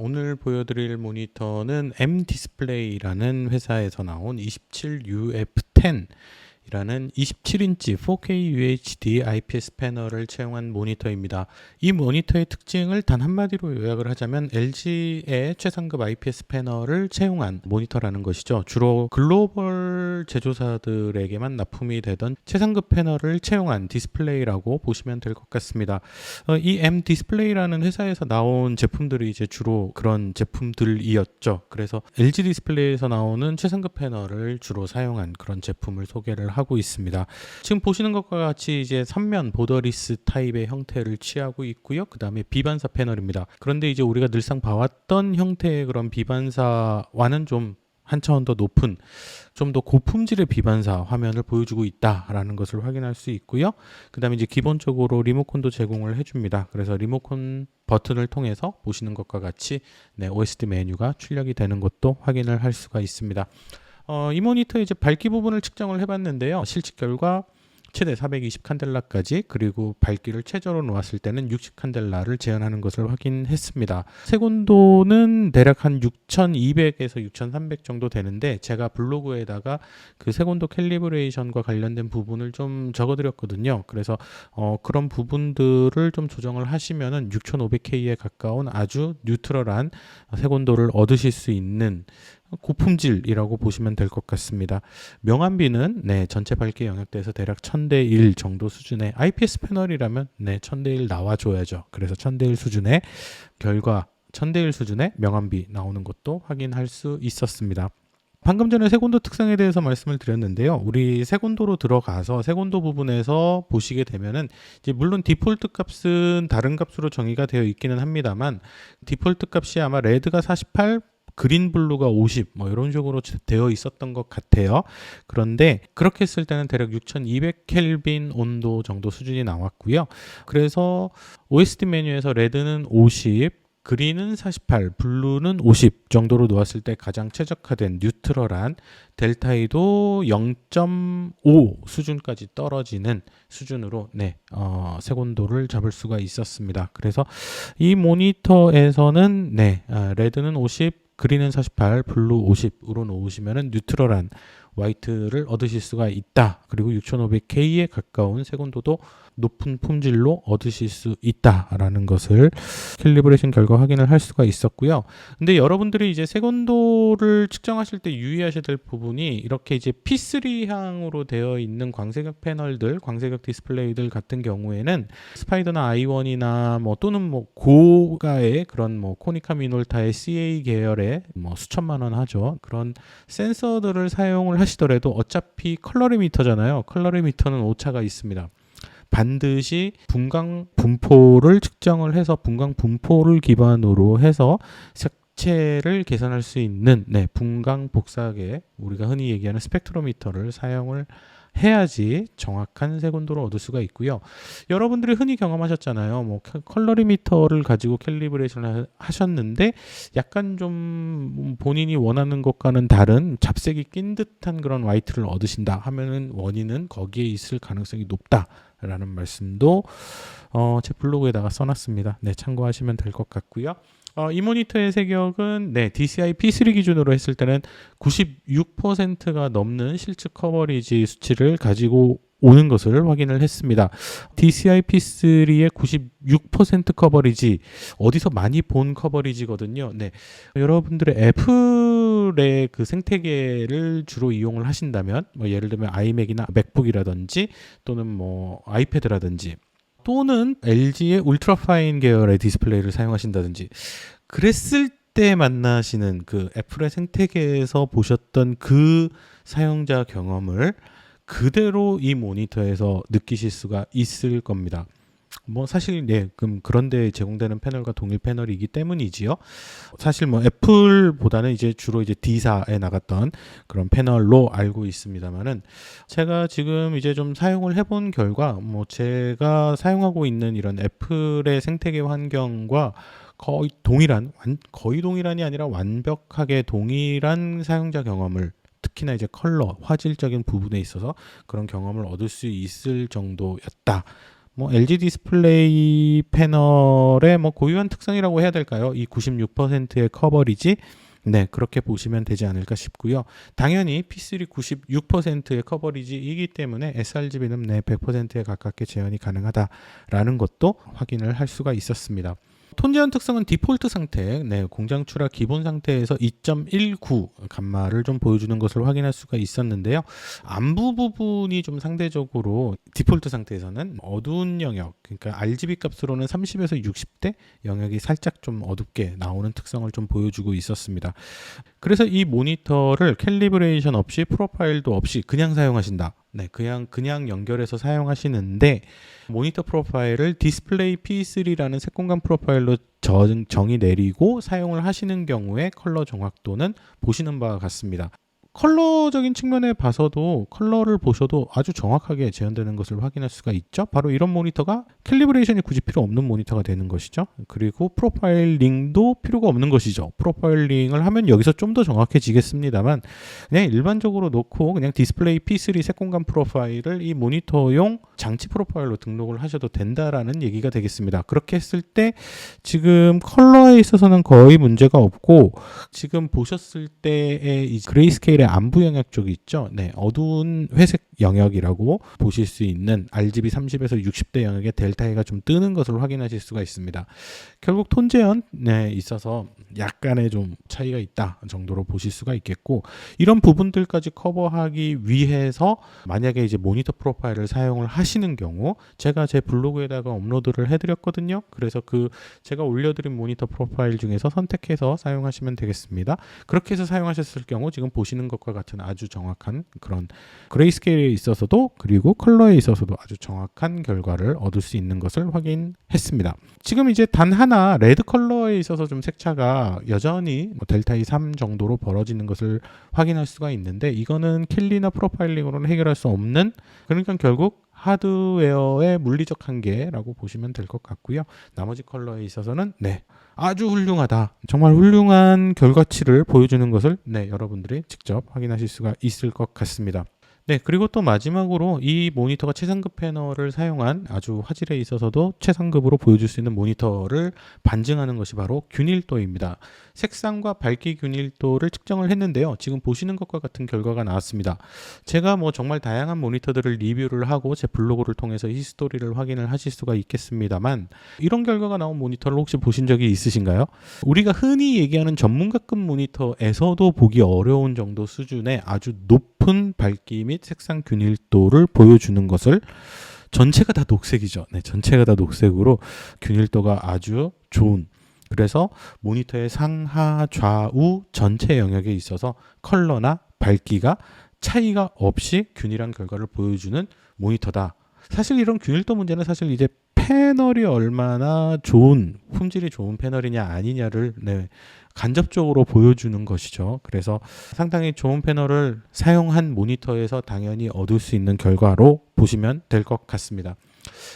오늘 보여드릴 모니터는 M디스플레이라는 회사에서 나온 27UF10 이라는 27인치 4K UHD IPS 패널을 채용한 모니터입니다. 이 모니터의 특징을 단 한마디로 요약을 하자면 LG의 최상급 IPS 패널을 채용한 모니터라는 것이죠. 주로 글로벌 제조사들에게만 납품이 되던 최상급 패널을 채용한 디스플레이라고 보시면 될 것 같습니다. 이 M 디스플레이라는 회사에서 나온 제품들이 이제 주로 그런 제품들이었죠. 그래서 LG 디스플레이에서 나오는 최상급 패널을 주로 사용한 그런 제품을 소개를 하고 있습니다. 지금 보시는 것과 같이 이제 3면 보더리스 타입의 형태를 취하고 있고요. 그 다음에 비반사 패널입니다. 그런데 이제 우리가 늘상 봐왔던 형태의 그런 비반사와는 좀 한 차원 더 높은 좀 더 고품질의 비반사 화면을 보여주고 있다라는 것을 확인할 수 있고요. 그 다음에 이제 기본적으로 리모컨도 제공을 해줍니다. 그래서 리모컨 버튼을 통해서 보시는 것과 같이 OSD 메뉴가 출력이 되는 것도 확인을 할 수가 있습니다. 이 모니터의 이제 밝기 부분을 측정을 해봤는데요. 실측 결과 최대 420 칸델라까지, 그리고 밝기를 최저로 놓았을 때는 60 칸델라를 제한하는 것을 확인했습니다. 색온도는 대략 한 6200에서 6300 정도 되는데, 제가 블로그에다가 그 색온도 캘리브레이션과 관련된 부분을 좀 적어드렸거든요. 그래서 그런 부분들을 좀 조정을 하시면은 6500K에 가까운 아주 뉴트럴한 색온도를 얻으실 수 있는 고품질이라고 보시면 될 것 같습니다. 명암비는 전체 밝기 영역대에서 대략 1000대 1 정도 수준의 IPS 패널이라면 1000대 1 나와줘야죠. 그래서 1000대 1 수준의 결과 1000대 1 수준의 명암비 나오는 것도 확인할 수 있었습니다. 방금 전에 색온도 특성에 대해서 말씀을 드렸는데요. 우리 색온도로 들어가서 색온도 부분에서 보시게 되면은 이제 물론 디폴트 값은 다른 값으로 정의가 되어 있기는 합니다만, 디폴트 값이 아마 레드가 48, 그린 블루가 50 이런 식으로 되어 있었던 것 같아요. 그런데 그렇게 했을 때는 대략 6200 켈빈 온도 정도 수준이 나왔고요. 그래서 OSD 메뉴에서 레드는 50, 그린은 48, 블루는 50 정도로 놓았을 때 가장 최적화된 뉴트럴한 델타이도 0.5 수준까지 떨어지는 수준으로 색온도를 잡을 수가 있었습니다. 그래서 이 모니터에서는 레드는 50, 그린은 48, 블루 50으로 놓으시면 뉴트럴한 화이트를 얻으실 수가 있다. 그리고 6500K에 가까운 색온도도 높은 품질로 얻으실 수 있다라는 것을 캘리브레이션 결과 확인을 할 수가 있었고요. 근데 여러분들이 이제 색온도를 측정하실 때 유의하셔야 될 부분이, 이렇게 이제 P3향으로 되어 있는 광색역 패널들, 광색역 디스플레이들 같은 경우에는 스파이더나 i1이나 또는 고가의 그런 코니카 미놀타의 CA 계열의 수천만 원 하죠. 그런 센서들을 사용을 하시더라도 어차피 컬러리미터잖아요. 컬러리미터는 오차가 있습니다. 반드시 분광 분포를 측정을 해서 분광 분포를 기반으로 해서 색채를 계산할 수 있는 분광 복사계, 우리가 흔히 얘기하는 스펙트로미터를 사용을 해야지 정확한 색온도를 얻을 수가 있고요. 여러분들이 흔히 경험하셨잖아요. 컬러리미터를 가지고 캘리브레이션을 하셨는데 약간 좀 본인이 원하는 것과는 다른 잡색이 낀 듯한 그런 화이트를 얻으신다 하면은 원인은 거기에 있을 가능성이 높다라는 말씀도 제 블로그에다가 써놨습니다. 참고하시면 될 것 같고요. 이 모니터의 색역은 DCI P3 기준으로 했을 때는 96%가 넘는 실측 커버리지 수치를 가지고 오는 것을 확인을 했습니다. DCI P3의 96% 커버리지, 어디서 많이 본 커버리지거든요. 여러분들의 애플의 그 생태계를 주로 이용을 하신다면, 예를 들면 아이맥이나 맥북이라든지 또는 아이패드라든지, 또는 LG의 울트라파인 계열의 디스플레이를 사용하신다든지, 그랬을 때 만나시는 그 애플의 생태계에서 보셨던 그 사용자 경험을 그대로 이 모니터에서 느끼실 수가 있을 겁니다. 사실 그런데 제공되는 패널과 동일 패널이기 때문이지요. 사실 애플보다는 이제 주로 이제 D사에 나갔던 그런 패널로 알고 있습니다만은, 제가 지금 이제 좀 사용을 해본 결과 제가 사용하고 있는 이런 애플의 생태계 환경과 거의 동일한이 아니라 완벽하게 동일한 사용자 경험을, 특히나 이제 컬러, 화질적인 부분에 있어서 그런 경험을 얻을 수 있을 정도였다. 뭐 LG 디스플레이 패널의 뭐 고유한 특성이라고 해야 될까요? 이 96%의 커버리지, 네, 그렇게 보시면 되지 않을까 싶고요. 당연히 P3 96%의 커버리지이기 때문에 sRGB는 네, 100%에 가깝게 재현이 가능하다라는 것도 확인을 할 수가 있었습니다. 톤 제한 특성은 디폴트 상태, 네, 공장 출하 기본 상태에서 2.19 감마를 좀 보여주는 것을 확인할 수가 있었는데요. 안부 부분이 좀 상대적으로 디폴트 상태에서는 어두운 영역, 그러니까 RGB 값으로는 30에서 60대 영역이 살짝 좀 어둡게 나오는 특성을 좀 보여주고 있었습니다. 그래서 이 모니터를 캘리브레이션 없이 프로파일도 없이 그냥 사용하신다. 네, 그냥 연결해서 사용하시는데 모니터 프로파일을 디스플레이 P3라는 색공간 프로파일로 정의 내리고 사용을 하시는 경우에 컬러 정확도는 보시는 바와 같습니다. 컬러적인 측면에 봐서도 컬러를 보셔도 아주 정확하게 재현되는 것을 확인할 수가 있죠. 바로 이런 모니터가 캘리브레이션이 굳이 필요 없는 모니터가 되는 것이죠. 그리고 프로파일링도 필요가 없는 것이죠. 프로파일링을 하면 여기서 좀 더 정확해지겠습니다만 그냥 일반적으로 놓고 그냥 디스플레이 P3 색공간 프로파일을 이 모니터용 장치 프로파일로 등록을 하셔도 된다라는 얘기가 되겠습니다. 그렇게 했을 때 지금 컬러에 있어서는 거의 문제가 없고 지금 보셨을 때의 이 그레이스케일의 안부 영역 쪽이 있죠. 네, 어두운 회색 영역이라고 보실 수 있는 RGB 30에서 60대 영역의 델타이가 좀 뜨는 것을 확인하실 수가 있습니다. 결국 톤 제한에 있어서 약간의 좀 차이가 있다 정도로 보실 수가 있겠고, 이런 부분들까지 커버하기 위해서 만약에 이제 모니터 프로파일을 사용을 하시는 경우 제가 제 블로그에다가 업로드를 해드렸거든요. 그래서 그 제가 올려드린 모니터 프로파일 중에서 선택해서 사용하시면 되겠습니다. 그렇게 해서 사용하셨을 경우 지금 보시는 것과 같은 아주 정확한 그런 그레이스케일에 있어서도 그리고 컬러에 있어서도 아주 정확한 결과를 얻을 수 있는 것을 확인했습니다. 지금 이제 단 하나 레드 컬러에 있어서 좀 색차가 여전히 뭐 델타이 3 정도로 벌어지는 것을 확인할 수가 있는데 이거는 캘리나 프로파일링으로는 해결할 수 없는, 그러니까 결국 하드웨어의 물리적 한계라고 보시면 될 것 같고요. 나머지 컬러에 있어서는 네, 아주 훌륭하다. 정말 훌륭한 결과치를 보여주는 것을 네, 여러분들이 직접 확인하실 수가 있을 것 같습니다. 네, 그리고 또 마지막으로 이 모니터가 최상급 패널을 사용한 아주 화질에 있어서도 최상급으로 보여줄 수 있는 모니터를 반증하는 것이 바로 균일도입니다. 색상과 밝기 균일도를 측정을 했는데요. 지금 보시는 것과 같은 결과가 나왔습니다. 제가 뭐 정말 다양한 모니터들을 리뷰를 하고 제 블로그를 통해서 히스토리를 확인을 하실 수가 있겠습니다만 이런 결과가 나온 모니터를 혹시 보신 적이 있으신가요? 우리가 흔히 얘기하는 전문가급 모니터에서도 보기 어려운 정도 수준의 아주 높은 밝기 및 색상 균일도를 보여주는 것을, 전체가 다 녹색이죠. 네, 전체가 다 녹색으로 균일도가 아주 좋은, 그래서 모니터의 상하 좌우 전체 영역에 있어서 컬러나 밝기가 차이가 없이 균일한 결과를 보여주는 모니터다. 사실 이런 균일도 문제는 사실 이제 패널이 얼마나 좋은, 품질이 좋은 패널이냐 아니냐를 네, 간접적으로 보여주는 것이죠. 그래서 상당히 좋은 패널을 사용한 모니터에서 당연히 얻을 수 있는 결과로 보시면 될 것 같습니다.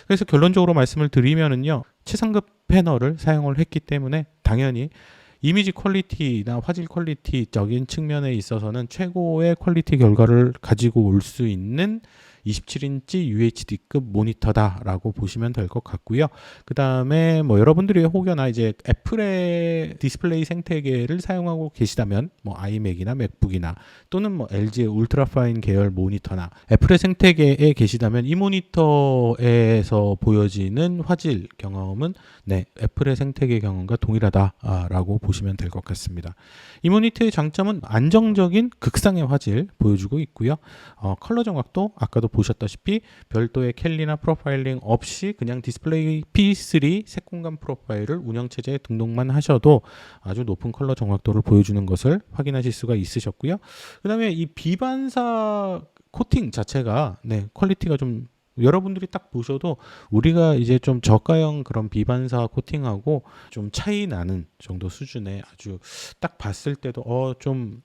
그래서 결론적으로 말씀을 드리면은요, 최상급 패널을 사용을 했기 때문에 당연히 이미지 퀄리티나 화질 퀄리티적인 측면에 있어서는 최고의 퀄리티 결과를 가지고 올 수 있는 27인치 UHD급 모니터다라고 보시면 될 것 같고요. 그 다음에 뭐 여러분들이 혹여나 이제 애플의 디스플레이 생태계를 사용하고 계시다면 뭐 아이맥이나 맥북이나 또는 뭐 LG의 울트라파인 계열 모니터나 애플의 생태계에 계시다면 이 모니터에서 보여지는 화질 경험은 네, 애플의 생태계 경험과 동일하다라고 보시면 될 것 같습니다. 이 모니터의 장점은 안정적인 극상의 화질 보여주고 있고요. 컬러 정확도 아까도 보셨다시피 별도의 캘리나 프로파일링 없이 그냥 디스플레이 P3 색공간 프로파일을 운영체제에 등록만 하셔도 아주 높은 컬러 정확도를 보여주는 것을 확인하실 수가 있으셨고요. 그 다음에 이 비반사 코팅 자체가 네, 퀄리티가 좀 여러분들이 딱 보셔도 우리가 이제 좀 저가형 그런 비반사 코팅하고 좀 차이 나는 정도 수준의 아주 딱 봤을 때도 좀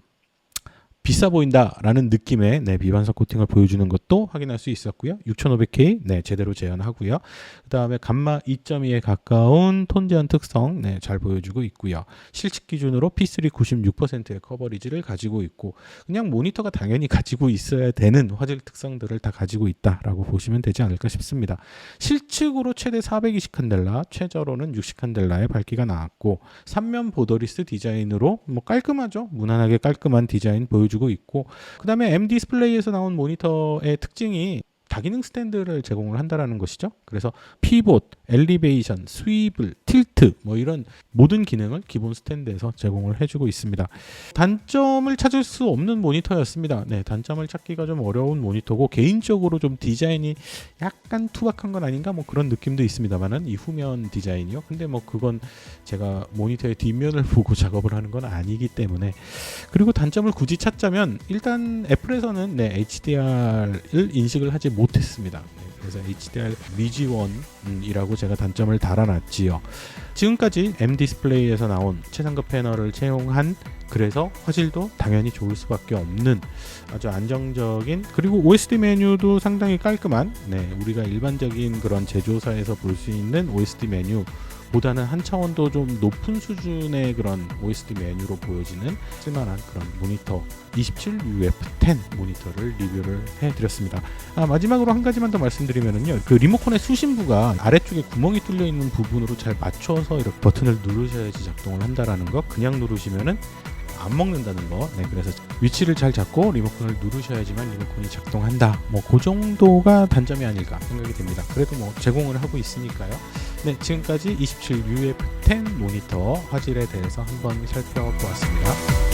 비싸 보인다라는 느낌의 비반석 코팅을 보여주는 것도 확인할 수 있었고요. 6500K 제대로 재현하고요. 그다음에 감마 2.2에 가까운 톤 제한 특성 잘 보여주고 있고요. 실측 기준으로 P3 96%의 커버리지를 가지고 있고 그냥 모니터가 당연히 가지고 있어야 되는 화질 특성들을 다 가지고 있다라고 보시면 되지 않을까 싶습니다. 실측으로 최대 420칸델라, 최저로는 60칸델라의 밝기가 나왔고 3면 보더리스 디자인으로 깔끔하죠. 무난하게 깔끔한 디자인 보여주고 있고 그 다음에 M 디스플레이에서 나온 모니터의 특징이 다기능 스탠드를 제공을 한다라는 것이죠. 그래서 피봇, 엘리베이션, 스위블, 틸트 이런 모든 기능을 기본 스탠드에서 제공을 해주고 있습니다. 단점을 찾을 수 없는 모니터였습니다. 단점을 찾기가 좀 어려운 모니터고 개인적으로 좀 디자인이 약간 투박한 건 아닌가 그런 느낌도 있습니다만은 이 후면 디자인이요. 근데 그건 제가 모니터의 뒷면을 보고 작업을 하는 건 아니기 때문에 그리고 단점을 굳이 찾자면 일단 애플에서는 HDR을 인식을 하지 못했습니다. 그래서 HDR 미지원이라고 제가 단점을 달아놨지요. 지금까지 M 디스플레이에서 나온 최상급 패널을 채용한 그래서 화질도 당연히 좋을 수밖에 없는 아주 안정적인 그리고 OSD 메뉴도 상당히 깔끔한 우리가 일반적인 그런 제조사에서 볼 수 있는 OSD 메뉴 보다는 한 차원도 좀 높은 수준의 그런 OSD 메뉴로 보여지는 쓸만한 그런 모니터 27UF10 모니터를 리뷰를 해드렸습니다. 마지막으로 한 가지만 더 말씀드리면요, 그 리모컨의 수신부가 아래쪽에 구멍이 뚫려 있는 부분으로 잘 맞춰서 이렇게 버튼을 누르셔야지 작동을 한다라는 거. 그냥 누르시면은 안 먹는다는 거. 그래서 위치를 잘 잡고 리모컨을 누르셔야지만 리모컨이 작동한다. 그 정도가 단점이 아닐까 생각이 됩니다. 그래도 제공을 하고 있으니까요. 지금까지 27UF10 모니터 화질에 대해서 한번 살펴보았습니다.